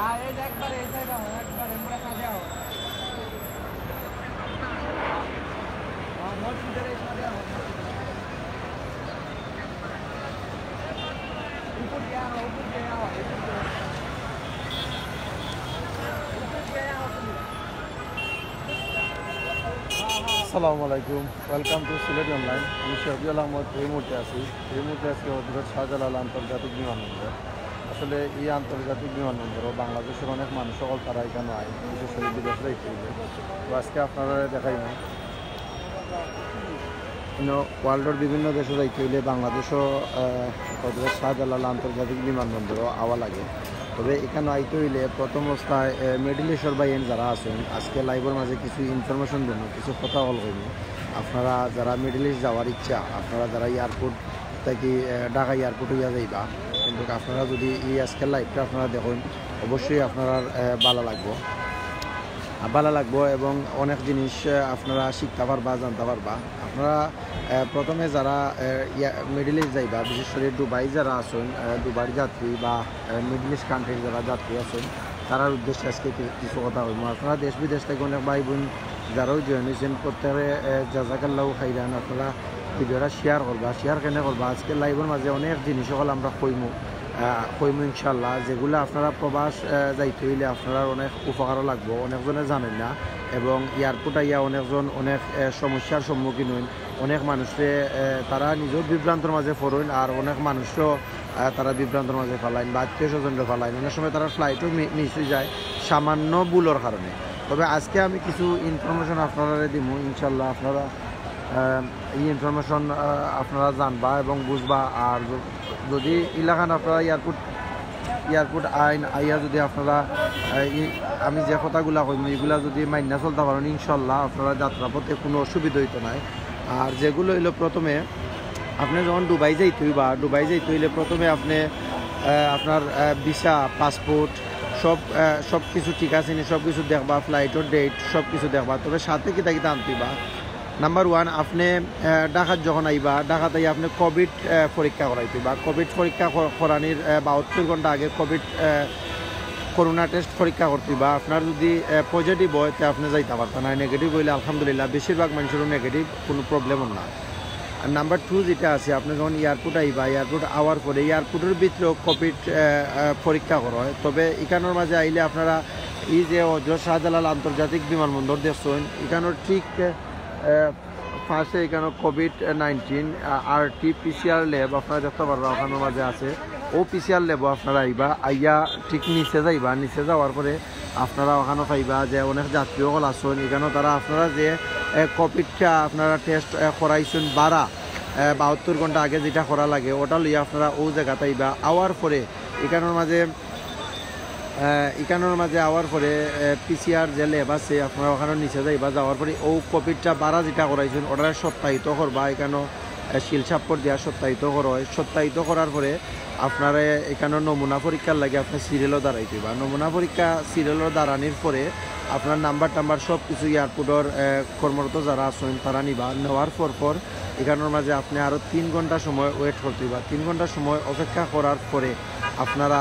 Assalamualaikum. Welcome to Sylheti Online. আমি শাজালাল এই মুহূর্তে আছি হযরত শাজালাল আন্তর্জাতিক বিমানবন্দর। আসলে এই আন্তর্জাতিক বিমানবন্দর বাংলাদেশের অনেক মানুষ সকল তারা এখানে আয়, বিশেষ করে বিদেশে যাইতে। তো আজকে আপনারা দেখাই না ওয়ার্ল্ডের বিভিন্ন দেশে যাইতে হইলে বাংলাদেশও হযরত শাজালাল আন্তর্জাতিক বিমানবন্দর আওয়া লাগে। তবে এখানে আইতে হইলে প্রথম অবস্থায় মিডল ইস্টের বাইন যারা আছেন আজকে লাইভের মাঝে কিছু ইনফরমেশন দেন, কিছু কথা হল হইনি। আপনারা যারা মিডল ইস্ট যাওয়ার ইচ্ছা, আপনারা যারা এয়ারপোর্ট থেকে ঢাকা এয়ারপোর্ট হইয়া যাইবা, কিন্তু আপনারা যদি এই আজকের লাইভটা আপনারা দেখুন অবশ্যই আপনারা ভালো লাগবো এবং অনেক জিনিস আপনারা শিখতে পারবা, জানতে পারবা। আপনারা প্রথমে যারা মিডল ইস্ট যাইবা, বিশেষ করে দুবাই যারা আছেন, দুবাই যাত্রী বা মিডল ইস্ট কান্ট্রির যারা যাত্রী আছেন, তার উদ্দেশ্যে আজকে কিছু কথা হইব। আপনারা দেশ বিদেশ থেকে অনেক ভাই বোন যারাও জয়েন হয়েছেন প্রত্যেকে জাজাকাল্লাহ খাইরান। আপনারা ভিডিওটা শেয়ার করবা, শেয়ার কেন করবা। আজকে লাইভের মাঝে অনেক জিনিস সকল আমরা কইমু ইনশাল্লাহ, যেগুলো আপনারা প্রবাস যাইতে হইলে আপনারা অনেক উপকারও লাগবো। অনেকজনে জানেন না এবং এয়ারপোর্ট আইয়া অনেকজন অনেক সমস্যার সম্মুখীন হইন। অনেক মানুষে তারা নিজেও বিভ্রান্তর মাঝে পড়েন, আর অনেক মানুষও তারা বিভ্রান্তর মাঝে ফেলাইন বা আত্মীয় স্বজনরা ফেলাইন। অনেক সময় তারা ফ্লাইটও মিস হয়ে যায় সামান্য ভুলের কারণে। তবে আজকে আমি কিছু ইনফরমেশন আপনারা দিব ইনশাল্লাহ। আপনারা এই ইনফরমেশন আপনারা জানবা এবং বুঝবা। আর যদি এলাকান আপনারা এয়ারপোর্ট আইয়া যদি আপনারা আমি যে কথাগুলা কইম এগুলা যদি মাইনা চলতে পারেন ইনশাল্লাহ আপনারা যাত্রাপথে কোনো অসুবিধা হইতো নাই। আর যেগুলো হইলো প্রথমে আপনি যখন দুবাই যাইতে হইলে প্রথমে আপনি আপনার ভিসা, পাসপোর্ট সব কিছু ঠিক আছে নি, সব কিছু দেখবা, ফ্লাইটের ডেট সব কিছু দেখবা। তবে সাথে কিতা আনতিবা। নাম্বার 1, আপনি ঢাকাত যখন আইবা, ঢাকাতে আপনি কোভিড পরীক্ষা করাইতে বা কোভিড পরীক্ষা করানির 72 ঘন্টা আগে কোভিড করোনা টেস্ট পরীক্ষা করতে বা আপনার যদি পজিটিভ হয় তো আপনি যাইতে পারতেন। আর নেগেটিভ হইলে আলহামদুলিল্লাহ বেশিরভাগ মানুষেরও নেগেটিভ, কোনো প্রবলেমও না। আর নাম্বার 2 যেটা আছে, আপনি যখন এয়ারপোর্ট আইবা, এয়ারপোর্ট আওয়ার পরে এয়ারপোর্টের ভিতরেও কোভিড পরীক্ষা করা হয়। তবে এখানোর মাঝে আইলে আপনারা এই যে হযরত শাহজালাল আন্তর্জাতিক বিমানবন্দর দেখছেন, এখানোর ঠিক ফার্স্টে এখানে COVID-19 RT-PCR ল্যাব আপনারা দেখতে পারবা ওখানের মাঝে আছে। ও PCR ল্যাবও আপনারা আইয়া ঠিক নিচে যাইবা। নিচে যাওয়ার পরে আপনারা ওখানে পাইবা যে অনেক যাত্রী সকল আসেন। এখানেও তারা আপনারা যে কোভিডটা আপনারা টেস্ট করাইছেন 72 ঘন্টা আগে যেটা করা লাগে ওটা লইয়া আপনারা ও জায়গাতে আইবা। আওয়ার পরে এখানের মাঝে আওয়ার পরে PCR যে ল্যাব আছে আপনারা ওখানে নিচে যাইবা। যাওয়ার পরে ও কোভিডটা যেটা করাইছেন ওটা সপ্তাহিত করবা। এখানে শিলসাপ্পর দেওয়া সপ্তাহিত করা হয়। সপ্তাহিত করার পরে আপনারা এখানে নমুনা পরীক্ষার লাগে আপনার সিরিয়ালও দাঁড়াইতে বা নমুনা পরীক্ষা সিরিয়ালও দাঁড়ানির পরে আপনার নাম্বার সব কিছু এয়ারপোর্টের কর্মরত যারা আছেন তারা নিবা। নেওয়ার পর এখানের মাঝে আপনি আরও 3 ঘন্টা সময় ওয়েট করতে বা 3 ঘন্টা সময় অপেক্ষা করার পরে আপনারা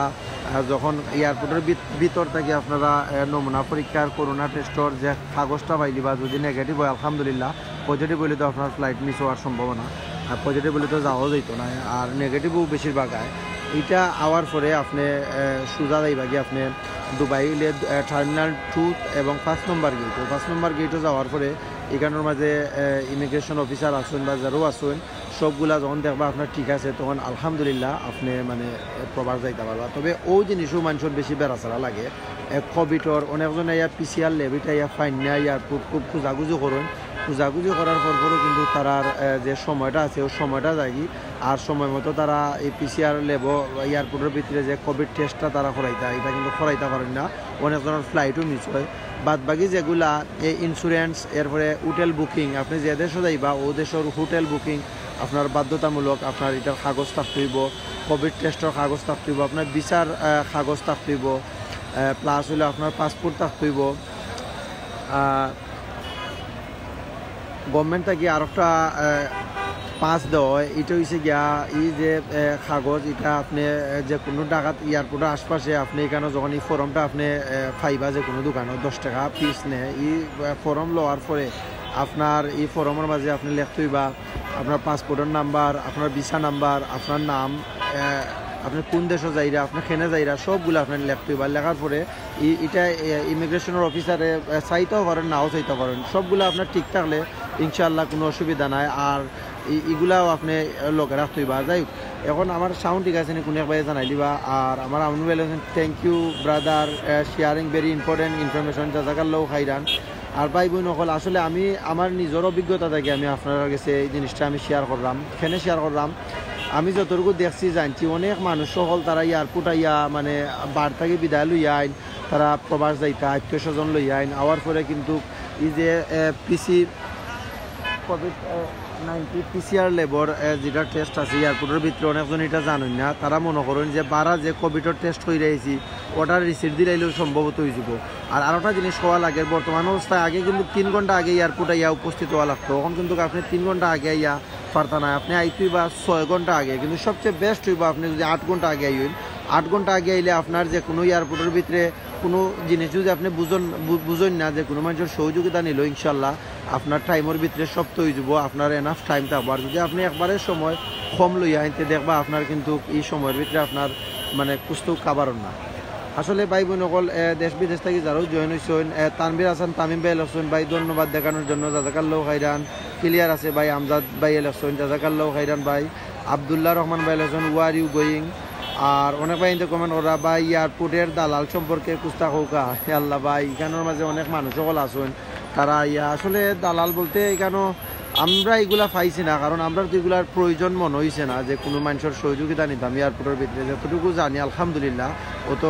যখন এয়ারপোর্টের ভিতর থেকে আপনারা নমুনা পরীক্ষার করোনা টেস্টর যে কাগজটা পাইলি বা যদি নেগেটিভ হয় আলহামদুলিল্লাহ, পজিটিভ হইলে তো আপনার ফ্লাইট মিস হওয়ার সম্ভাবনা, আর পজিটিভ হলে তো যাওয়াও যেত না, আর নেগেটিভও বেশিরভাগ হয়। এইটা আওয়ার পরে আপনি সোজা যাইবা গিয়ে আপনি দুবাই হইলে টার্মিনাল 2 এবং 5 নম্বর গেট। 5 নম্বর গেটও যাওয়ার পরে এখানের মাঝে ইমিগ্রেশন অফিসার আসুন বা যারাও আসুন সবগুলা যখন দেখবা আপনার ঠিক আছে তখন আলহামদুলিল্লাহ আপনি মানে প্রবাস যাইতে পারবা। তবে ও জিনিসও মানুষের বেশি বেড়াচারা লাগে। কোভিডর অনেকজনে ইয়া PCR লেবিটা ইয়া ফাইন না এয়ারপোর্ট খুব খুঁজাগুজি করুন। খুঁজাগুজি করার পরও কিন্তু তারার যে সময়টা আছে ওই সময়টা যায়গি, আর সময় মতো তারা এই PCR লেব এয়ারপোর্টের ভিতরে যে কোভিড টেস্টটা তারা করাইতে এটা কিন্তু করাইতে পারেন না। অনেকজনের ফ্লাইটও মিস হয়। বাদবাকি যেগুলা এই ইন্স্যুরেন্স, এরপরে হোটেল বুকিং, আপনি যে দেশে যাইবা ও দেশের হোটেল বুকিং আপনার বাধ্যতামূলক। আপনার এটার কাগজ থাকতে হইব, কোভিড টেস্টের কাগজ থাকতে হইব, আপনার ভিসার কাগজ থাকতে হইব, প্লাস হইলে আপনার পাসপোর্ট থাকতে হইব। গভর্নমেন্ট থেকে আর একটা 5 দেওয়া হয়, এটা হচ্ছে গিয়া এই যে কাগজ, এটা আপনি যে কোনো টাকা এয়ারপোর্টের আশপাশে আপনি এখানে যখন এই ফর্মটা আপনি পাইবা যে কোনো দোকানে 10 টাকা পিস নেয়, এই ফর্ম লওয়ার পরে আপনার এই ফর্মের মাঝে আপনি লিখতে হইবা আপনার পাসপোর্টের নাম্বার, আপনার ভিসা নাম্বার, আপনার নাম, আপনি কোন দেশে যাইরা, আপনার খেনে যাইরা, সবগুলো আপনার লিখতে হইবা। লেখার পরে এটা ইমিগ্রেশনের অফিসারে চাইতেও পারেন, নাও চাইতে পারেন, সবগুলো আপনার ঠিক থাকলে ইনশাআল্লাহ কোনো অসুবিধা নাই। আর এগুলাও আপনি লগে রাখতে হইবা। যাই হোক, এখন আমার সাউন্ড ঠিক আছে নি কোনো একবার জানাই দিবা। আর আমার আমনু বলেছেন thank you brother sharing very important information, জাযাকাল্লাহু খাইরান। আর ভাই বোন সকল, আসলে আমি আমার নিজের অভিজ্ঞতা থেকে আমি আপনার কাছে এই জিনিসটা আমি শেয়ার করলাম। কেন শেয়ার করলাম, আমি যতটুকু দেখছি জানছি অনেক মানুষ সকল তারা এয়ারপোর্ট আইয়া মানে বার থেকে বিদায় লইয়া আইন, তারা প্রবাস যাইতা আত্মীয় স্বজন লইয়া আইন, আওয়ার পরে কিন্তু এই যে PCR লেবর যেটা টেস্ট আছে এয়ারপোর্টের ভিতরে অনেকজন এটা জানেন না, তারা মনে করেন যে বারা যে কোভিডের টেস্ট হয়ে রয়েছি ওটার রিসিপ্ট দিলাইলেও সম্ভবত হয়ে যাব। আর আরেকটা জিনিস হওয়া লাগে, বর্তমান অবস্থায় আগে কিন্তু 3 ঘন্টা আগে এয়ারপোর্টে ইয়া উপস্থিত হওয়া লাগতো, এখন কিন্তু আপনি 3 ঘন্টা আগে ইয়া পারতা না, আপনি আইতেই বা 6 ঘন্টা আগে। কিন্তু সবচেয়ে বেস্ট হইব আপনি যদি 8 ঘন্টা আগে আইন। 8 ঘন্টা আগে আইলে আপনার যে কোনো এয়ারপোর্টের ভিতরে কোনো জিনিস যদি আপনি বুঝেন না, যে কোনো মানুষের সহযোগিতা নিল, ইনশাল্লাহ আপনার টাইমের ভিতরে সব তো হয়ে যাব, আপনার এনাফ টাইম থাকবো। আর যদি আপনি একবারে সময় কম লইয়া আনতে দেখবা আপনার কিন্তু এই সময়ের ভিতরে আপনার মানে কুস্তু কাবারন না। আসলে ভাই বোন সকল, দেশ বিদেশ থেকে যারাও জয়েন হয়েছেন, তানভীর হাসান তামিম ভাই এলেছেন ভাই, ধন্যবাদ দেখানোর জন্য, জাযাকাল্লাহু খাইরান। ক্লিয়ার আছে ভাই, আমজাদ ভাই এলেছেন, জাযাকাল্লাহু খাইরান ভাই। আব্দুল্লাহ রহমান ভাই এলেছেন, ওয়ার ইউ গোয়িং। আর অনেক ভাই ইনতে কমেন্ট করা ভাই এয়ারপোর্টের দালাল সম্পর্কে কুস্তা হোকা আল্লাহ ভাই, এখানের মাঝে অনেক মানুষ সকল আছেন, তারা আসলে দালাল বলতে এখানে আমরা এগুলা পাইছি না, কারণ আমরা তো এগুলার প্রয়োজন মনে হয়েছে না যে কোনো মানুষের সহযোগিতা নিতাম এয়ারপোর্টের ভিতরে। যতটুকু জানি আলহামদুলিল্লাহ অত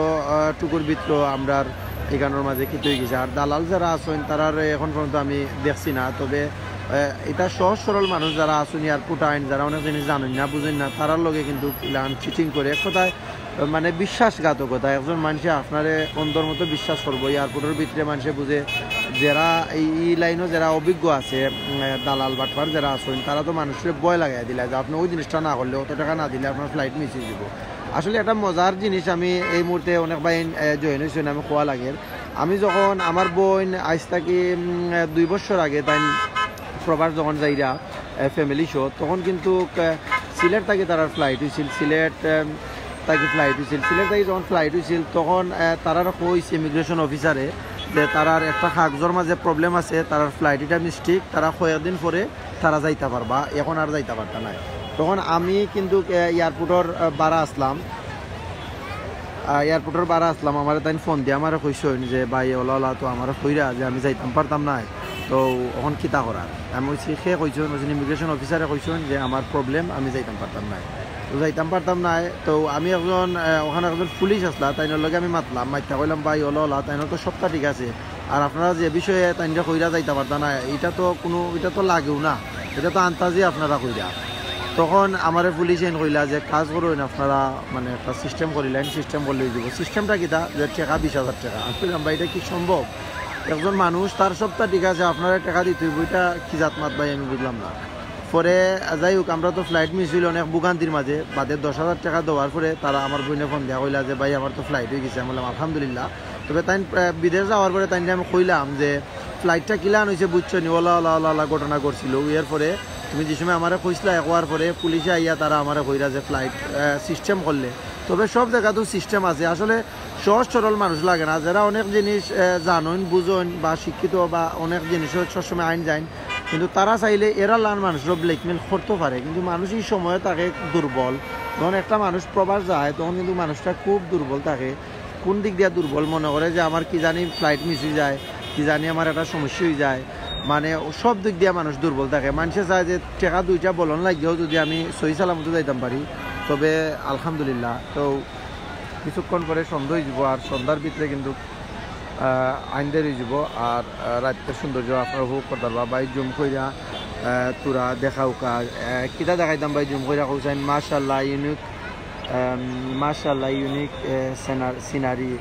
টুকুর ভিতরে আমরা এখানের মাঝে কিছু হয়ে গেছে। আর দালাল যারা আছেন তারা এখন পর্যন্ত আমি দেখছি না, তবে এটা সহজ সরল মানুষ যারা আছেন এয়ারপোর্ট আইন, যারা অনেক জিনিস জানেন না বুঝেন না, তারার লগে কিন্তু চিটিং করে এক কথায় মানে বিশ্বাসঘাতকতা। একজন মানুষে আপনারে অন্তর মতো বিশ্বাস করবো, এয়ারপোর্টের ভিতরে মানুষে বুঝে যারা এই লাইনও যারা অভিজ্ঞ আছে, দালাল বাটপার যারা আছেন, তারা তো মানুষের ভয় লাগাই দিলে যে আপনি ওই জিনিসটা না করলে, অত টাকা না দিলে আপনার ফ্লাইট মিস হয়ে যাব। আসলে একটা মজার জিনিস, আমি এই মুহূর্তে অনেক ভাই জয়েন হয়েছেন, আমি খোয়া লাগে। আমি যখন আমার বোন আজ থাকি 2 বছর আগে তাই প্রবাস যখন যাইরা ফ্যামিলি শো, তখন কিন্তু সিলেট থেকে তার ফ্লাইট হয়েছিল, সিলেট থেকে যখন ফ্লাইট হয়েছিল তখন তারা কইছে ইমিগ্রেশন অফিসারে যে তারার একটা কাগজের মাঝে প্রবলেম আছে, তার ফ্লাইট এটা মিস্টেক, তারা কয়েকদিন পরে তারা যাইতে পারবা, এখন আর যাইতে পারতা নাই। তখন আমি কিন্তু এয়ারপোর্টের বারা আসলাম, আমার তাই ফোন দিয়ে আমার কইসেন যে ভাই ওলা তো আমার কইরা যে আমি যাইতাম পারতাম না, তো এখন কিতা করার। আমি সে কইছেন ইমিগ্রেশন অফিসারে কইছেন যে আমার প্রবলেম, আমি যাইতাম পারতাম না। তো আমি ওখানে একজন পুলিশ আসলা, তাইনের লগে আমি মাইতা কইলাম ভাই ওলা তাইনের তো সবটা ঠিক আছে, আর আপনারা যে বিষয়ে তাইনরা কইরা যাইতে পারতাম না, এটা তো লাগেও না, এটা তো আন্তাজি আপনারা কইরা। তখন আমার পুলিশ এন কইলা যে কাজ করুন আপনারা, মানে একটা সিস্টেম করিলেন, সিস্টেম করলে দিব। সিস্টেমটা কিতা যে টাকা 20,000 টাকা। আমি বললাম ভাই এটা কি সম্ভব? একজন মানুষ তার সবটা ঠিক আছে, আপনারা টাকা দিতে হইব, এটা কি জাতমাত ভাই আমি বুঝলাম না। পরে যাই হোক, আমরা তো ফ্লাইট মিস হইল অনেক ভোগান্তির মাঝে, বাদে 10,000 টাকা দেওয়ার পরে তারা আমার বোনে ফোন দেওয়া কইলা যে ভাই আমার তো ফ্লাইট হয়ে গেছে। আমি বললাম আলহামদুলিল্লাহ। তবে তাই বিদেশ যাওয়ার পরে তাই আমি কইলাম যে ফ্লাইটটা কিলান হয়েছে বুঝছো নি, ওলা ঘটনা করছিল। এর পরে তুমি যে সময় আমার কইসলা একবার পরে পুলিশে আইয়া তারা আমার কইরা যে ফ্লাইট সিস্টেম করলে। তবে সব জায়গাতেও সিস্টেম আছে, আসলে সহজ সরল মানুষ লাগে না, যারা অনেক জিনিস জানেন বুঝেন বা শিক্ষিত বা অনেক জিনিসও সবসময় আইন যায়, কিন্তু তারা চাইলে এরা লান মানুষের ব্ল্যাকমেল করতে পারে। কিন্তু মানুষ এই সময়ে তাকে দুর্বল, যখন একটা মানুষ প্রবাস যায় তখন কিন্তু মানুষটা খুব দুর্বল থাকে। কোন দিক দিয়ে দুর্বল মনে করে যে আমার কি জানি ফ্লাইট মিস হয়ে যায়, কি জানি আমার একটা সমস্যা হয়ে যায়, মানে সব দিক দিয়ে মানুষ দুর্বল থাকে। মানুষে চায় যে টাকা 2টা বলন লাগলেও যদি আমি সহি সালামতে যাইতাম পারি, তবে আলহামদুলিল্লাহ। তো কিছুক্ষণ পরে সন্ধ্যা হয়ে যাব, আর সন্ধ্যার ভিতরে কিন্তু আইনদের হয়ে যাব, আর রাতের সৌন্দর্য আপনার উপভোগ করতে পারবা। ভাই জুম কইরা তোরা দেখাও কাজ কিতা দেখাইতাম ভাই জুম কইরা কৌসাইন। মাশাআল্লাহ ইউনিক সিনারি।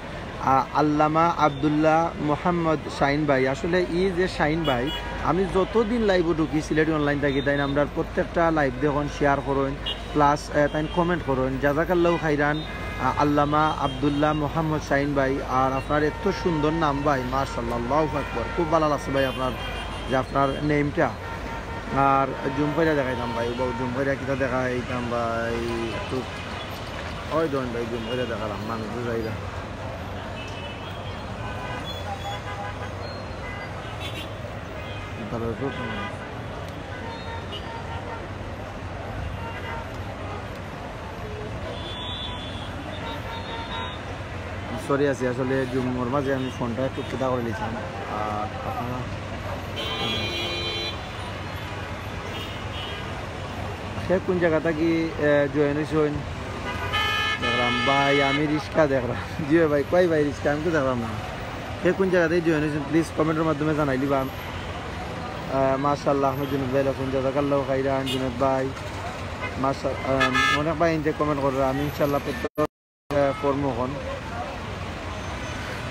আল্লামা আবদুল্লাহ মোহাম্মদ শাহিন ভাই, আসলে ই যে শাহিন ভাই আমি যতদিন লাইভে ঢুকি সিলেটি অনলাইন থাকি তাই আমরা প্রত্যেকটা লাইভ দেখুন শেয়ার করুন প্লাস তাই কমেন্ট করুন জাজাকাল্লাহু খাইরান আল্লামা আব্দুল্লাহ মোহাম্মদ শাহিন ভাই আর আপনার এত সুন্দর নাম ভাই মাশাআল্লাহ আল্লাহু আকবার খুব ভালো লাগছে ভাই আপনার যে আপনার নেমটা আর জুম করে দেখাইতাম ভাই জুম করে কিটা দেখাইতাম ভাই একটু ওই ধরুন ভাই জুম করে দেখালাম মানুষ বুঝাইরা সরি আছি আসলে জুমের মাঝে আমি ফোনটা একটু ফুটা করে নিয়েছিলাম আর আপনারা সে কোন জায়গাটা কি জয়েন হয়েছেন দেখলাম ভাই আমি রিক্সা দেখলাম জি ভাই কই ভাই রিক্সা আমি তো দেখলাম না সে কোন জায়গাতেই জয়েন হয়েছেন প্লিজ কমেন্টের মাধ্যমে জানাই দিবা মাশাআল্লাহ আহমদ জুনেদ ভাই লখন জাজাকাল্লাহু খাইরান জুনেদ ভাই অনেক ভাই ইনতে কমেন্ট করবে আমি ইনশাআল্লাহ প্রত্যেক কর্ম হন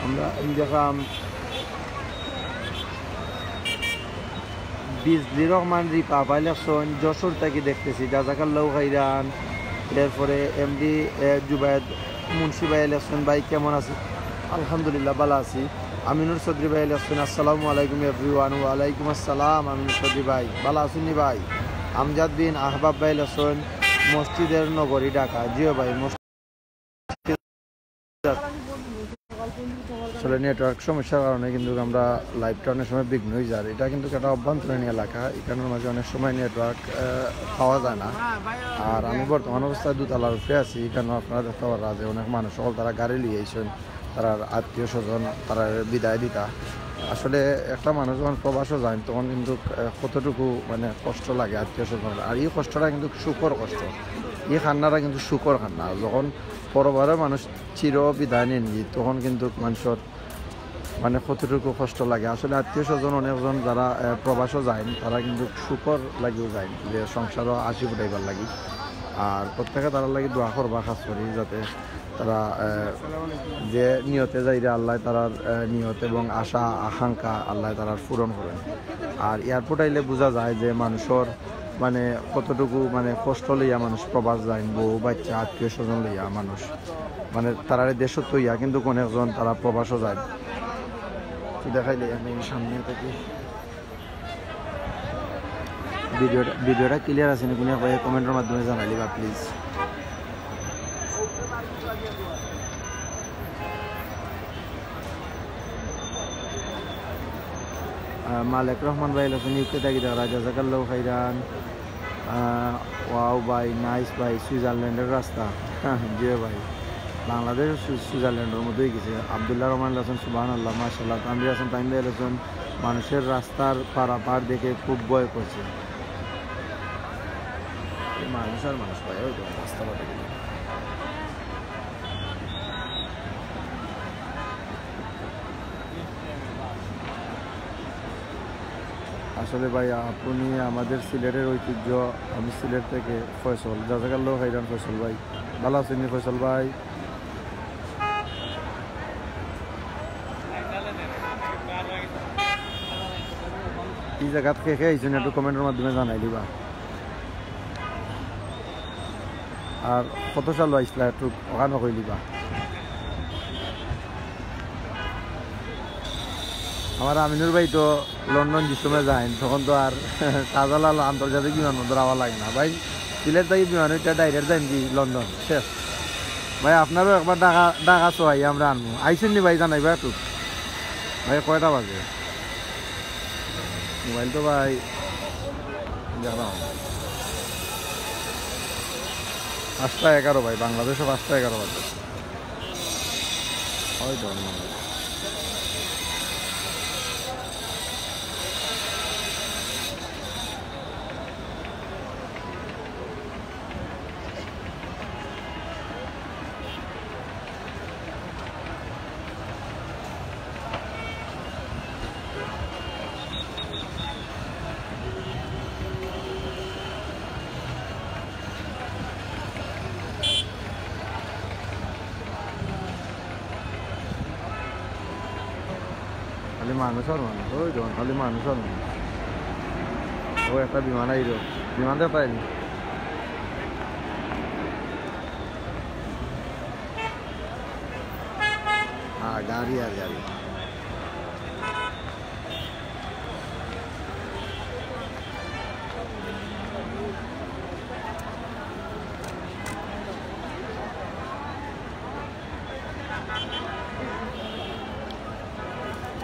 আমরা দেখলাম বিজলি রহমান রিপা ভাই লেখছেন যশোর থেকে দেখতেছি জাজাকাল্লাহু খাইরান এরপরে এমডি জুবায়েদ মুন্সি ভাই লেখছেন ভাই কেমন আছি আলহামদুলিল্লাহ ভালো আছি আমিনুর চৌধুরী ভাই লেখছেন আসসালামু আলাইকুম এভরিওয়ান ওয়ালাইকুম আসসালাম আমিনুর চৌধুরী ভাই ভালো আছেন ভাই আমজাদ বিন আহবাব ভাই লেখছেন মসজিদের নগরী ঢাকা জিও ভাই আসলে নেটওয়ার্ক সমস্যার কারণে কিন্তু আমরা লাইভটা অনেক সময় বিঘ্ন হয়ে যায় এটা কিন্তু একটা অভ্যন্তরীণ এলাকা এখানের মাঝে অনেক সময় নেটওয়ার্ক পাওয়া যায় না আর আমি বর্তমান অবস্থায় দুতলার উপরে আছি এখানে আপনারা দেখতে পারা যে অনেক মানুষ সকল তারা গাড়ি লিয়েছেন তারা আত্মীয় স্বজন তারা বিদায় দিতা আসলে একটা মানুষ যখন প্রবাসও যায় তখন কিন্তু কতটুকু মানে কষ্ট লাগে আত্মীয় স্বজন আর এই কষ্টটা কিন্তু সুখর কষ্ট এই খান্নাটা কিন্তু সুখর খান্না যখন পরবারে মানুষ চির বিদায় নেন তখন কিন্তু মানুষের মানে কতটুকু কষ্ট লাগে আসলে আত্মীয় স্বজন অনেকজন যারা প্রবাসও যায় তারা কিন্তু সুখর লাগেও যায় যে সংসারও আশি ফুটাইবার লাগি আর প্রত্যেকে তারা লাগে দোয়া করবা খাস করি যাতে তারা যে নিয়তে যাই আল্লাহ তারার নিয়ত এবং আশা আকাঙ্ক্ষা আল্লাহ তারার পূরণ করেন আর এয়ারপোর্ট আইলে বোঝা যায় যে মানুষের মানে কতটুকু মানে কষ্ট লইয়া মানুষ প্রবাস যায় বউ বাচ্চা আত্মীয় স্বজন লইয়া মানুষ মানে তারা দেশত তৈয়া কিন্তু অনেকজন তারা প্রবাসও যায় দেখাইলে আমি সামনে থেকে ভিডিওটা ক্লিয়ার আছে নাকি ভাই কমেন্টের মাধ্যমে জানাইলি বা প্লিজ মালিক রহমান ভাই লোক নিউজে থাকি দেখা জাজাকাল্লাহু খাইরান ওয়াও ভাই নাইস ভাই সুইজারল্যান্ডের রাস্তা জি ভাই বাংলাদেশ সুইজারল্যান্ডের মতোই গেছে আব্দুল্লাহ রহমান লাসন সুবহানাল্লাহ মাশাআল্লাহ তানভীর হাসান তাইম ভাই লাসন মানুষের রাস্তার পারাপার দেখে খুব ভয় করছে মানুষ আর মানুষ ভাই ওই রাস্তা পাতে আসলে ভাই আপনি আমাদের সিলেটের ঐতিহ্য আমি সিলেট থেকে ফয়সল জাজাকাল্লাহু খাইরান ফয়সল ভাই ভালো আছেন ফয়সল ভাই কি জায়গা থেকে আইছেন একটু কমেন্টের মাধ্যমে জানাই দিবা আর কত সাল আইসলা একটু ওখানে কই দিবা আমার আমিনুর ভাই তো লন্ডন যে সময় যায় তখন তো আর শাহজালাল আন্তর্জাতিক বিমানবন্দর আওয়া লাগে না ভাই সিলেট থেকে বিমান ওইটা ডাইরেক্ট যাই কি লন্ডন শেষ ভাই আপনারও একবার ডাকা চোয়াই আমরা আনবো আইসেন নি ভাই জানাইবা একটু ভাই কয়টা বাজে মোবাইল তো ভাই জানাও 5:11 ভাই বাংলাদেশও 5:11 বাজে হয়তো খালি মানুষ আর মানুষ ওই যখন খালি মানুষ আর মানুষ ও একটা বিমান আইলো বিমান দিয়ে পাইনি গাড়ি আর গাড়ি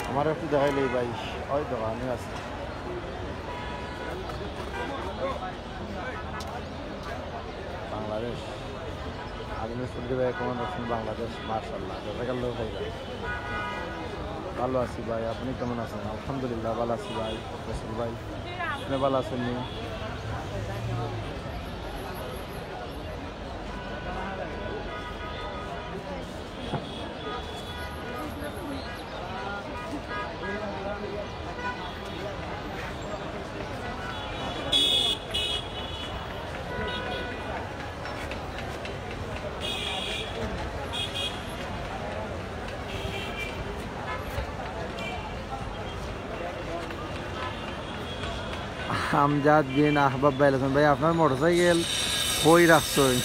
আমার একটু দেখাইলেই ভাই ওই দোকানে আছে বাংলাদেশ আলিমের চলতে ভাই কেমন আছেন বাংলাদেশ মার্শাল্লাহ জাজাকাল লোক ভাই ভালো আছি ভাই আপনি কেমন আছেন আলহামদুলিল্লাহ ভালো আছি ভাই রসুল ভাই আপনি ভালো আছেন নি আমজাদ বিন আহবাব ভাই আছেন ভাই আপনার মোটরসাইকেল কই রাখছই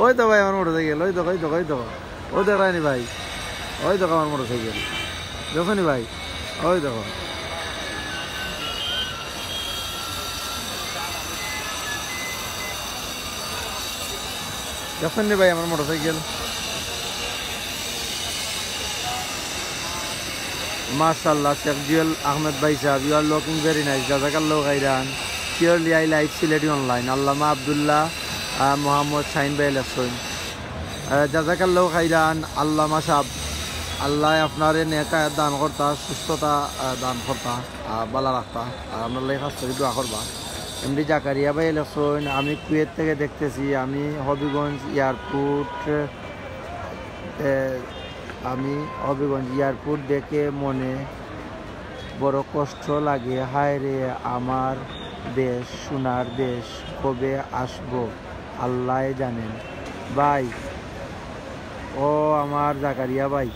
ওই তো ভাই আমার মোটরসাইকেল ওই দেখো ওই দেখো ওই দেখো ও দেখায়নি ভাই ওই দেখো আমার মোটরসাইকেল দেখো নি ভাই ওই দেখো দেখেন নি ভাই আমার motorcycle MashaAllah, Sheikh Jewel Ahmed Bhai Sahab, you are looking very nice. Jazakallah khairan. Surely I like Sylheti Online. Allama Abdullah Muhammad Shahin Bhai Lassoin. Jazakallah khairan. Allama Sahab. Allah আপনারে নেকা দান করতা সুস্থতা দান করতা ভালো রাখতা আমরা লাই খাস করে দোয়া করবা এমডি জাকারিয়া ভাই লেখছেন আমি কুয়েত থেকে দেখতেছি আমি হবিগঞ্জ এয়ারপোর্ট দেখে মনে বড় কষ্ট লাগে হায় রে আমার দেশ সোনার দেশ কবে আসবো আল্লাহ জানেন ভাই ও আমার জাকারিয়া ভাই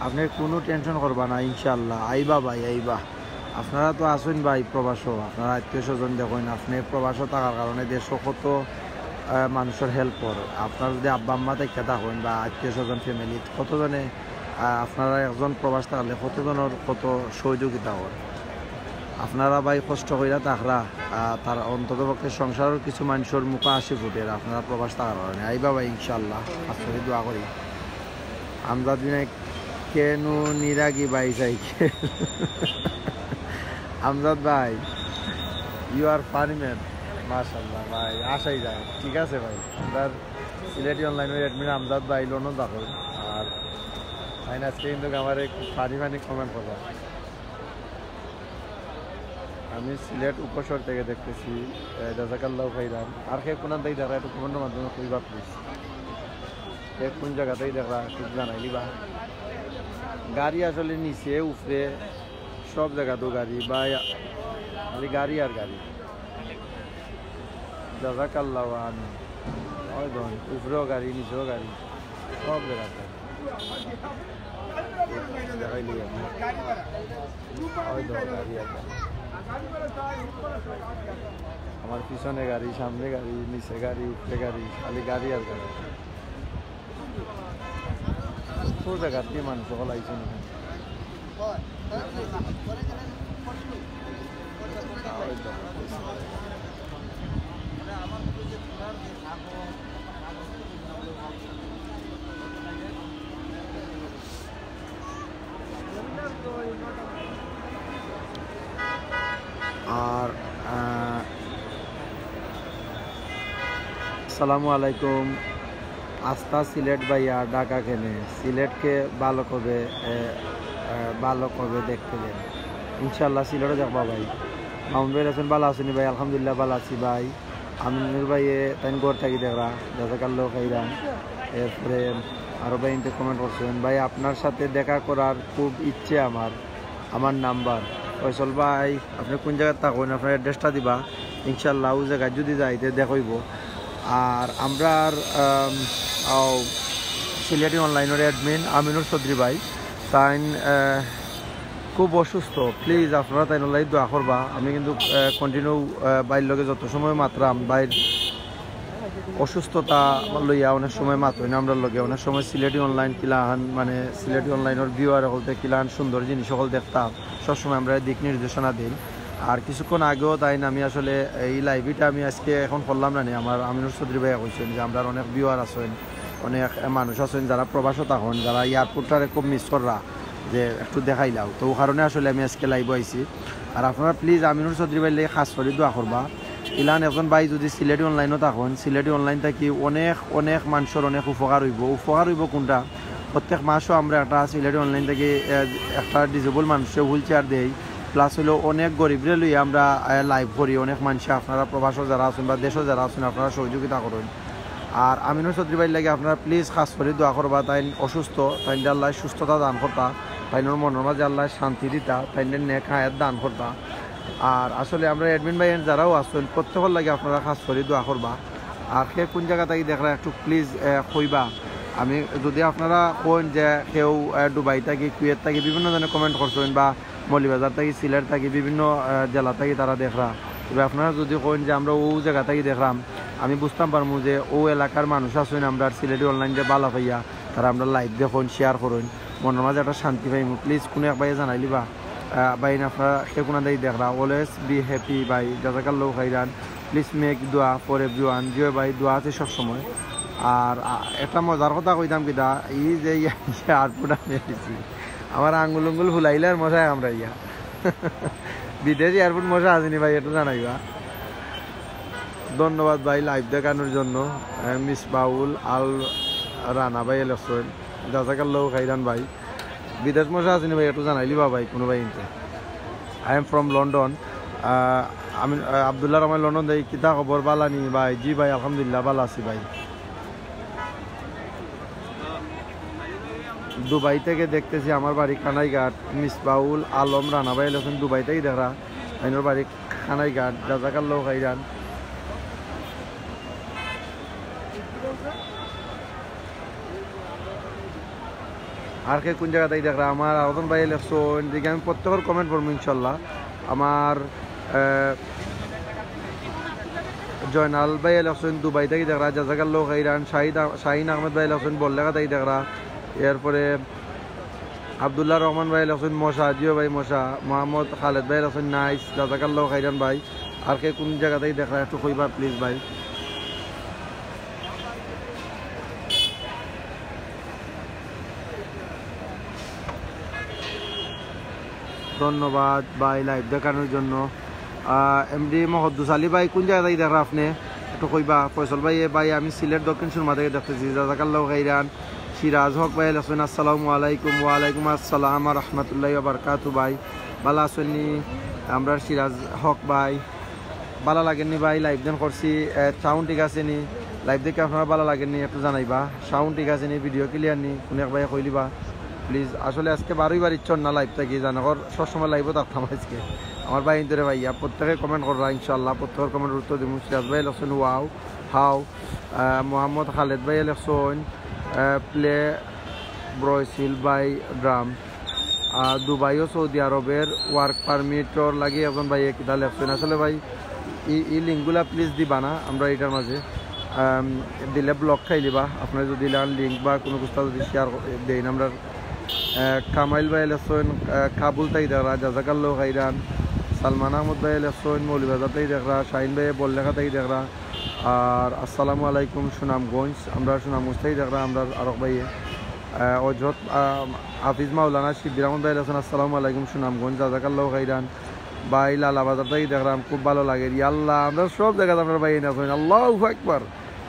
আপনার কোনো টেনশন করবা না ইনশাআল্লাহ আইবা ভাই আইবা আপনারা তো আসুন ভাই প্রবাসও আপনারা আত্মীয় স্বজন দেখুন আপনি প্রবাসও থাকার কারণে দেশও কত মানুষের হেল্প করে আপনার যদি আব্বা আম্মা থেকে থাকুন বা আত্মীয় স্বজন ফ্যামিলি কতজনে আপনারা একজন প্রবাস থাকলে কতজনের কত সহযোগিতা করে আপনারা ভাই কষ্ট কইরা থাকরা তার অন্ততপক্ষে সংসারের কিছু মানুষের মুখে হাসি ফুটের আপনারা প্রবাস থাকার কারণে আইবা ভাই ইনশাআল্লাহ আপনাকে দোয়া করি আমজাদ বিনায় কেন নিরাগী ভাই চাইকে আমজাদ ভাই ইউ আর ফানি ম্যান মাশাআল্লাহ ভাই আশাই যায় ঠিক আছে ভাই আপনার সিলেটি অনলাইনের অ্যাডমিন আমজাদ ভাই লোনও দেখো আর ফাইন আজকে কিন্তু আমার একটু ফানি কমেন্ট করবো আমি সিলেট উপশহর থেকে দেখতেছি জাজাকাল্লাহ খাইরান আর কে কোন থেকে দেখা একটু কমেন্টের মাধ্যমে কইবা প্লিজ কে কোন জায়গাতেই দেখা একটু জানাইলি বা গাড়ি আসলে নিচে উপরে সব জায়গাতেও গাড়ি বা খালি গাড়ি আর গাড়ি জাজাকাল্লাহ আমি ওই ধরুন উপরেও গাড়ি নিচেও গাড়ি সব জায়গাতে দেখাইলি ওই ধর গাড়ি আর গাড়ি আমার পিছনে গাড়ি সামনে গাড়ি নিচে গাড়ি উপরে গাড়ি খালি গাড়ি আর গাড়ি কোন জায়গার দিয়ে মানুষ সকল আইসে না আর আসসালামু আলাইকুম আস্থা সিলেট ভাইয়া ঢাকা কেনে সিলেটকে ভালো কবে দেখতে দেন ইনশাল্লাহ সিলেটে দেখবা ভাই মামুন ভাই আছেন ভালো আছেন ভাই আলহামদুলিল্লাহ ভালো আছি ভাই আমিনুর ভাইয়ে তাই গড় থাকি দেখরা জাজাকাল্লাহ খাইরান এরপরে আরও ভাই ইনতে কমেন্ট করছেন ভাই আপনার সাথে দেখা করার খুব ইচ্ছে আমার নাম্বার ফয়সল ভাই আপনি কোন জায়গায় থাকুন আপনার অ্যাড্রেসটা দিবা ইনশাল্লাহ ওই জায়গায় যদি যাইতে দেখাইব আর আমরা সিলেটি অনলাইনের অ্যাডমিন আমিনুর চৌধুরী ভাই তাই খুব অসুস্থ, প্লিজ আপনারা তাই নলাই দোয়া করবা। আমি কিন্তু কন্টিনিউ বাইর লগে যত সময় মাত্রাম বাইর অসুস্থতা লইয়া অনেক সময় মাত্রই না আমরা লগে অনেক সময় সিলেটি অনলাইন কিলাহান মানে সিলেটি অনলাইনের ভিউয়ার হলতে কিলাহান সুন্দর জিনিস সকল দেখতাম, সবসময় আমরা দিক নির্দেশনা দিই। আর কিছুক্ষণ আগেও তাই না আমি আসলে এই লাইভটা আমি আজকে এখন করলাম না, আমার আমিনুর চৌধুরী ভাইয়া কইছেন যে আমরা অনেক ভিউয়ার আছেন, অনেক মানুষ আছেন যারা প্রবাসত এখন, যারা এয়ারপোর্টটারে খুব মিস কররা যে একটু দেখাইলাও, তো ও কারণে আসলে আমি আজকে লাইভ আইছি। আর আপনারা প্লিজ আমিনুর চৌধুরী ভাই লাগে খাস করে দোয়া করবা। ইলান একজন ভাই যদি সিলেটি অনলাইনও থাকুন, সিলেটি অনলাইন থাকি অনেক অনেক মানুষের অনেক উপকার হইব কোনটা, প্রত্যেক মাসও আমরা একটা সিলেটি অনলাইন থেকে একটা ডিজেবল মানুষের হুইল চেয়ার দেই, প্লাস হলো অনেক গরিবরে লইয়া আমরা লাইভ করি, অনেক মানুষ আপনারা প্রবাসও যারা আছেন বা দেশও যারা আছেন আপনারা সহযোগিতা করুন। আর আমিনুর চৌধুরী ভাই লাগে আপনারা প্লিজ খাস করে দোয়া করবা, তাই অসুস্থ, তাই আল্লাহ সুস্থতা দান করতা, তাইনোর মনের মাঝে আল্লাহ শান্তি দিতা, তাইনের নেক হায়াত দান করতা। আর আসলে আমরা অ্যাডমিন ভাই যারাও আসছেন প্রত্যেকের লাগে আপনারা খাস করে দোয়া করবা। আর সে কোন জায়গা থেকে দেখরা একটু প্লিজ কইবা। আমি যদি আপনারা কোন যে কেউ দুবাই থাকি, কুয়েত থাকি, বিভিন্ন ধরনের কমেন্ট করছেন বা মৌলিবাজার থাকি, সিলেট থাকি, বিভিন্ন জেলা থাকি তারা দেখরা, তবে আপনারা যদি কোন যে আমরা ও জায়গা থেকে দেখলাম, আমি বুঝতাম পারবো যে ও এলাকার মানুষ আছেন আমরা সিলেটি অনলাইন যে বালা পাইয়া তারা আমরা লাইভ দেখুন, শেয়ার করুন, মনের মাঝে একটা শান্তি পাইম। প্লিজ কোনো এক ভাইয়া জানাইলিবা ভাই আপনারা সে কোনো দিকে দেখরা, অলওয়েজ বি হ্যাপি ভাই, জাজাকাল্লাহ খাইরান, প্লিজ মেক দোয়া ফর এভরিওয়ান, যে ভাই দোয়া আছে সবসময়। আর একটা মজার কথা কইতাম কিনা, এই যে এয়ারপোর্ট আমি এসেছি আমার আঙ্গুল উঙ্গুল ফুলাইলে আর মশাই আমরা ইয়া বিদেশ এয়ারপোর্ট মশা আসেনি ভাই, এটা জানাইবা। ধন্যবাদ ভাই লাইভ দেখানোর জন্য। মিস বাউল আল রানা ভাই এলেছেন, জাজাকাল্লাহ খাইরান ভাই। বিদেশ মশা আসেনি ভাই, একটু জানাইলিবা ভাই কোনো ভাই ইনতে। I am from London. আমি আবদুল্লাহ রহমান লন্ডন দেই, কিতা খবর বালানি ভাই? জি ভাই আলহামদুলিল্লাহ ভালো আছি ভাই। দুবাই থেকে দেখতেছি, আমার বাড়ি খানাইঘাট। মিস বাউল আলম রানা ভাই এলেছেন দুবাই থেকে দেখরা, আইনোর বাড়ি খানাইঘাট, জাজাকাল্লাহ খাইরান। আর কে কোন জায়গা থেকে দেখরা, আমার আরতন ভাই লেখছেন, দিকে আমি প্রত্যেকের কমেন্ট করবো ইনশাল্লাহ। আমার জয়নাল ভাই লেখছেন দুবাই থেকে দেখরা, জাজাকাল্লাহ খাইরান। শাহিন আহমেদ ভাই লেখছেন বললেখা থেকে দেখরা। এরপরে আবদুল্লাহ রহমান ভাই লেখছেন মশা, জিও ভাই মশা। মোহাম্মদ খালেদ ভাই লেখছেন নাইস, জাজাকাল্লাহ খাইরান ভাই। আর কে কোন জায়গা থেকে দেখরা একটু কইবা প্লিজ ভাই। ধন্যবাদ ভাই লাইভ দেখানোর জন্য। এমডি মহদ্দুস আলী ভাই কোন জায়গা থেকে দেখরা আপনি একটু কইবা। ফয়সল ভাই ভাই আমি সিলেট দক্ষিণ সুরমা থেকে দেখতেছি, জাজাকাল্লাহ খাইরান। সিরাজ হক ভাই আছেন আসসালামু আলাইকুম। ওয়ালাইকুম আসসালাম রহমতুল্লাহ বারকাতু ভাই, ভালো আছেননি? আমরা সিরাজ হক ভাই ভালো লাগেননি ভাই? লাইভ দেন করছি, সাউন্ড ঠিক আছে নি? লাইভ দেখে আপনারা ভালো লাগেননি একটু জানাইবা। সাউন্ড ঠিক আছে নি? ভিডিও ক্লিয়ার নি? কোনো এক ভাই কইলিবা প্লিজ। আসলে আজকে বারোইবার ইচ্ছন না লাইভ থাকি, জানাকর সবসময় লাইভও থাকতাম আজকে। আমার ভাই ইন্তরে ভাইয়া প্রত্যেকে কমেন্ট কররা ইনশাল্লাহ, প্রত্যেকের কমেন্ট উত্তর দিব। সিরাজ ভাই লেখছেন ওয়াও হাও। মোহাম্মদ খালেদ ভাই লেখছেন প্লে ব্রয়সিল বাই ড্রাম। দুবাই ও সৌদি আরবের ওয়ার্ক পারমিটর লাগে একজন ভাই কিতা লেখছেন। আসলে ভাই এই লিঙ্কগুলা প্লিজ দিবা না, আমরা এটার মাঝে দিলে ব্লক খাই দিবা। আপনার যদি লিঙ্ক বা কোনো কিছু যদি শেয়ার দেন আমরা। কামাইল ভাই লেখছেন কাবুল তাই দেখরা, জাজাকাল্লাহ খাইরান। সালমান আহমদ ভাই লেখছেন মৌলিবাজার তাই দেখরা। শাহিন ভাই বললেখা তাই দেখরা। আর আসসালামু আলাইকুম সুনামগঞ্জ, আমরা সুনামগঞ্জ তাই দেখরা। আমরা আরক ভাইয়ে হযরত হাফিজ মাওলানা শিবির আহমদ ভাই লেখছেন আসসালামু আলাইকুম সুনামগঞ্জ, জাজাকাল্লাহ খাইরান ভাই। লালা বাজার তাই দেখলাম, খুব ভালো লাগে। আল্লাহ আমরা সব জায়গাতে আপনার ভাই আছেন, আল্লাহু আকবার।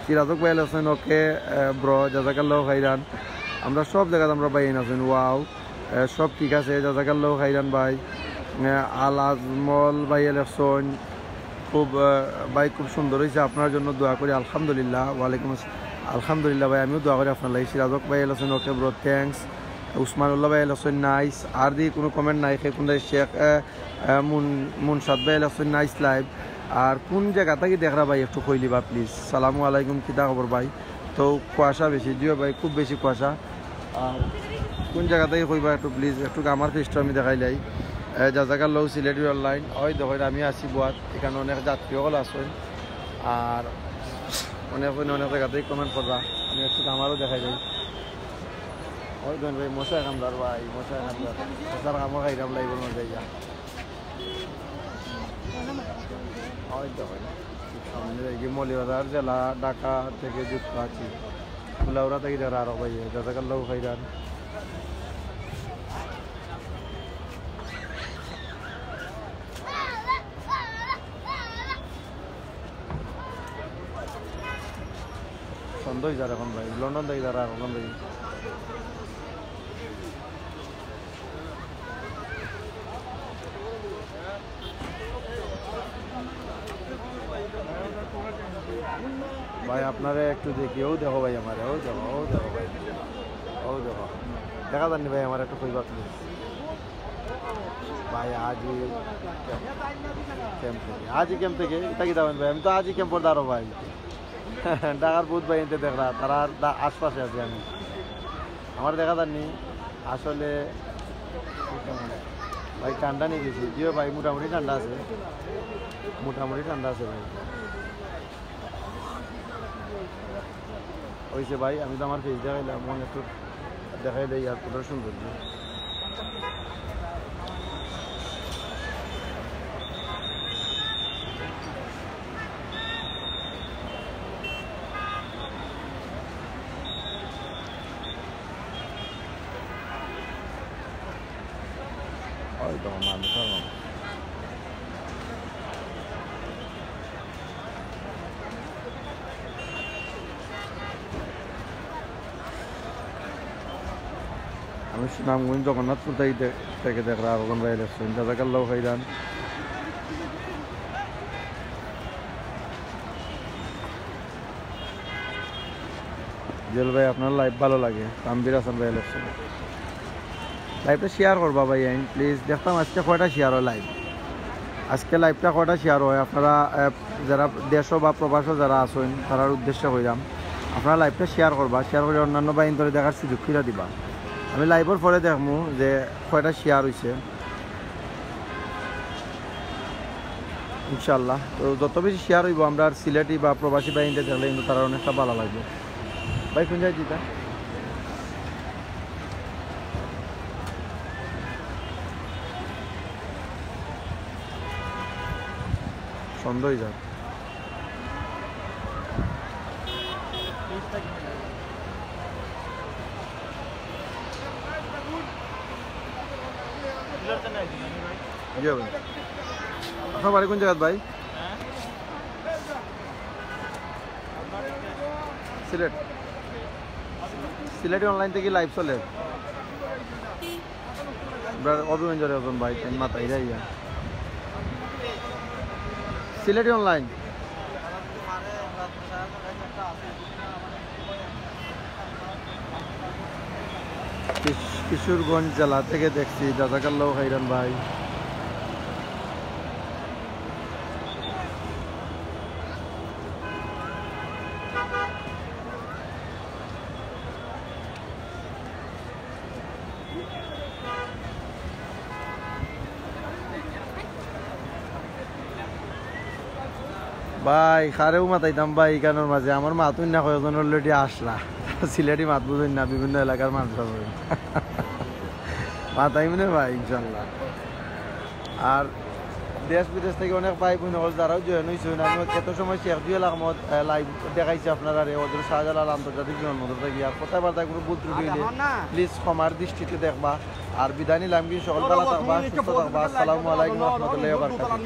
সিরাজক ভাই আছেন ওকে ব্রো, জাজাকাল্লাহ খাইরান। আমরা সব জায়গাতে আমরা ভাই আছেন, ওয়াও সব ঠিক আছে, জাজাকাল্লাহ খাইরান ভাই। আল আজমল ভাই লেখছেন খুব ভাই খুব সুন্দর হয়েছে, আপনার জন্য দোয়া করি আলহামদুলিল্লাহ। ওয়ালাইকুম আসসালাম, আলহামদুলিল্লাহ ভাই আমিও দোয়া করি আপনার লাগে। সিরাজক ভাই আছেন ওকে ব্রো থ্যাংকস। উসমানুল্লাহ ভাই আছেন নাইস। আর দিয়ে কোনো কমেন্ট নাই। কোন শেখ মুনসাদ ভাই আছেন নাইস লাইভ। আর কোন জায়গা থেকে দেখরা ভাই একটু কইলিবা প্লিজ। সালামু আলাইকুম, কিতা খবর ভাই? তো কুয়াশা বেশি, জিও ভাই খুব বেশি কুয়াশা। আর কোন জায়গা থেকে কইবা একটু প্লিজ, একটু আমার ফেসটা আমি দেখাইলাই। জাজাকাল্লাহ সিলেটি অনলাইন। ওই দেখো আমি আছি বুয়াত, এখানে অনেক যাত্রীসকল আছেন আর অনেক অনেক জায়গাতেই কমেন্ট করবা, আমি একটু আমারও দেখাই যাই। ওই ধরেন ভাই মশাই কামদার ভাই, মশাই কামদার মশার কামও খাইলাম লাগবে না যাইয়া। ওই দেখো মৌলিবাজার জেলা, ঢাকা থেকে যুক্ত আছি। লাউরা থেকে যারা আরো ভাই জাজাকাল্লাহ খাইরান। সন্দেহ যারা এখন ভাই লন্ডন থেকে যারা এখন ভাই ভাই আপনারা একটু দেখি। ও দেখো ভাই আমার, ও দেখো, ও দেখো ভাই, ও দেখো দেখা যাননি ভাই আমার একটু কইবা প্লিজ ভাই। আজই ক্যাম্প থেকে, আজই ক্যাম্প থেকে এটা কি যাবেন ভাই? আমি তো আজই ক্যাম্পর দাঁড়ো ভাই। ঢাকার বুধ ভাই এতে দেখরা তারা আশপাশে আছি আমি, আমার দেখা যাননি আসলে ভাই। ঠান্ডা নিয়ে গেছি জিও ভাই, মোটামুটি ঠান্ডা আছে, মোটামুটি ঠান্ডা আছে ভাই। হয়েছে ভাই, আমি তো আমার ফেস দেখাইলাম, মনে একটু দেখাই দেয় আর কতটা সুন্দর। আমি সুনামগঞ্জ জগন্নাথপুর থেকে দেখরা আগুন ভাই এলেছেন, জাজাকাল্লাহ খাইরান। জেল ভাই আপনার লাইভ ভালো লাগে, তানভীর হাসান ভাই এলেছেন। লাইভটা শেয়ার করবা ভাই আইন প্লিজ। দেখতাম আজকে কয়টা শেয়ার হয় লাইভ, আজকে লাইভটা কয়টা শেয়ার হয়। আপনারা যারা দেশ বা প্রবাস যারা আছেন তার উদ্দেশ্যে কইরাম, আপনারা লাইভটা শেয়ার করবা, শেয়ার করে অন্যান্য বাহিনী ধরে দেখার সুযোগ ফিরা দিবা। আমি লাইভের পরে দেখবো যে কয়টা শেয়ার হয়েছে ইনশাল্লাহ। তো যত বেশি শেয়ার হইব আমরা আর সিলেটি বা প্রবাসী বাহিনীতে দেখলে কিন্তু তারা অনেকটা ভালো লাগবে ভাই। কোন যাই দিতা সন্দেহ যাক আপনার বাড়ি কোন জায়গা ভাই? সিলেট। সিলেটি অনলাইন থেকে লাইভ চলে অভিমঞ্জরে ওজন ভাই, মাথায় যাইয়া সিলেটি অনলাইন। কিশোরগঞ্জ জেলা থেকে দেখছি, জাজাকাল্লাহ খাইরান ভাই। ভাই খারেও মাতাইতাম ভাই এখানোর মাঝে, আমার মাতুন না কয়েকজন অলরেডি আসলা, সিলেটি মাত বুঝুন না, বিভিন্ন এলাকার মানুষ মাতাই মনে ভাই ইনশাল্লাহ। আর দেশ বিদেশ থেকে অনেক ভাই বোন যারাও জয়েন হয়েছেন। আমি এত সময় শেখ জুয়েল আহমদ লাইভ দেখাইছি আপনারা হযরত শাহজালাল আন্তর্জাতিক বিমানবন্দর থেকে। আর কোথায় বার্তায় কোনো ভুল ত্রুটি হইলে প্লিজ ক্ষমার দৃষ্টিতে দেখবা। আর বিদায় নিলাম কি সকল ভালো থাকবা, সুস্থ থাকবা। আসসালামু আলাইকুম ওয়া রাহমাতুল্লাহি ওয়া বারাকাতুহু।